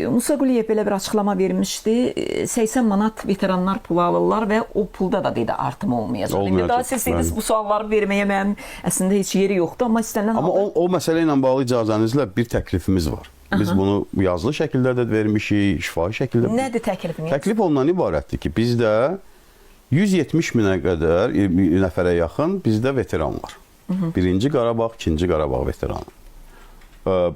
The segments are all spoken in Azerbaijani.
Musa Quliyev belə bir açıqlama vermişdi. 80 manat veteranlar pul alırlar və o pulda da dedi artım olmayacaq. İndi daha siz dediniz bu sualları verməyə mənim əslində heç yeri yoxdur, amma istənilən Amma o məsələ ilə bağlı icazənizlə bir təklifimiz var. Biz bunu yazılı şəkildə də vermişik, şifahi şəkildə. Nədir təklifiniz? Təklif ondan ibarətdir ki, bizdə 170 minə qədər nəfərə yaxın bizdə veteran var. Birinci Qarabağ, ikinci Qarabağ veteranı.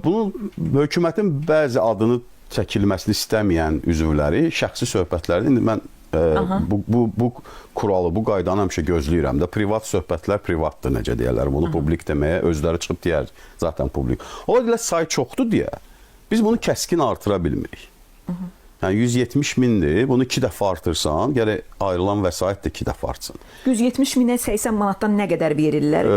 Bunun hökumətin bəzi adını çəkilməsini istəməyən üzvləri şəxsi söhbətlərdə indi mən bu kuralı, bu qaydanı həmişə gözləyirəm də. Privat söhbətlər privatdır, necə deyərlər. Bunu publik deməyə özləri çıxıb deyər zaten publik. Ola bilər say çoxdur deyə biz bunu kəskin artıra bilmirik. Yəni 170 mindir, bunu 2 dəfə artırsan, gərək ayrılan vəsait də 2 dəfə artsın. 170 minə 80 manatdan nə qədər verirlər?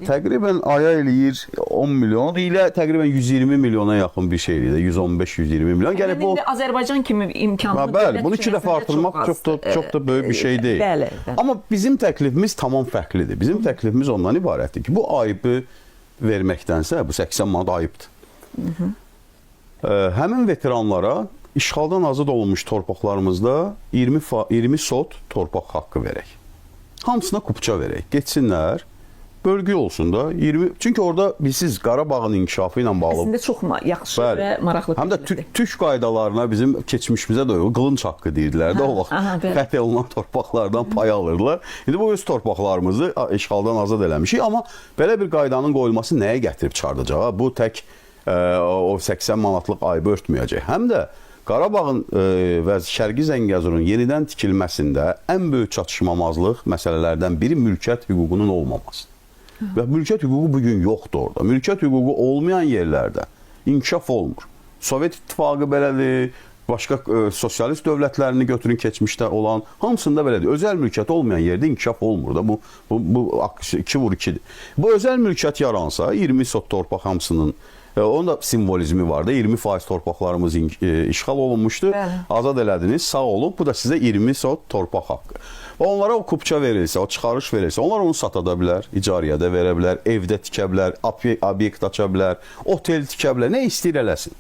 Təqribən aya eləyir 10 milyon, ilə təqribən 120 milyona yaxın bir şey eləyir, 115-120 milyon. Yəni bu Azərbaycan kimi imkanlı bəli, bunu 2 dəfə artırmaq çox da böyük bir şey deyil. Bəli. Amma bizim təklifimiz tamam fərqlidir. Bizim təklifimiz ondan ibarətdir ki, bu ayıbı verməkdənsə bu 80 manat ayıbdır. Həmin veteranlara işğaldan azad olunmuş torpaqlarımızda 20 sot torpaq haqqı verək. Hamısına kupça verək. Getsinlər, bölgü olsun da 20. Çünki orada bilsiz Qarabağın inkişafı ilə bağlı. Əslində çox yaxşı və maraqlı. Həm də türk qaydalarına bizim keçmişimizə də qılınc haqqı deyirdilər də o vaxt. Fəth olunan torpaqlardan pay alırlar. İndi bu öz torpaqlarımızı işğaldan azad eləmişik, amma belə bir qaydanın qoyulması nəyə gətirib çıxardacaq? Bu tək o 80 manatlıq ayıbı örtməyəcək. Həm də Qarabağın və Şərqi Zəngəzurun yenidən tikilməsində ən böyük çatışmamazlıq məsələlərdən biri mülkiyyət hüququnun olmamasıdır. Və mülkiyyət hüququ bugün yoxdur orada. Mülkiyyət hüququ olmayan yerlərdə inkişaf olmur. Sovet İttifaqı belədir, başqa sosialist dövlətlərini götürün keçmişdə olan, hamısında belədir. Özəl mülkiyyət olmayan yerdə inkişaf olmur da. Bu 2-2-dir. Bu özəl mülkiyyət yaransa, 20 sot torpaq hamısının onun da simvolizmi var da, 20% torpaqlarımız işğal olunmuşdu, azad elədiniz, sağ olun, bu da sizə 20 sot torpaq haqqı. Onlara o kupça verilsə, o çıxarış verilsə, onlar onu sata da bilər, icarəyə də verə bilər, evdə tikə bilər, obyekt aça bilər, otel tikə bilər, nə istəyir eləsin.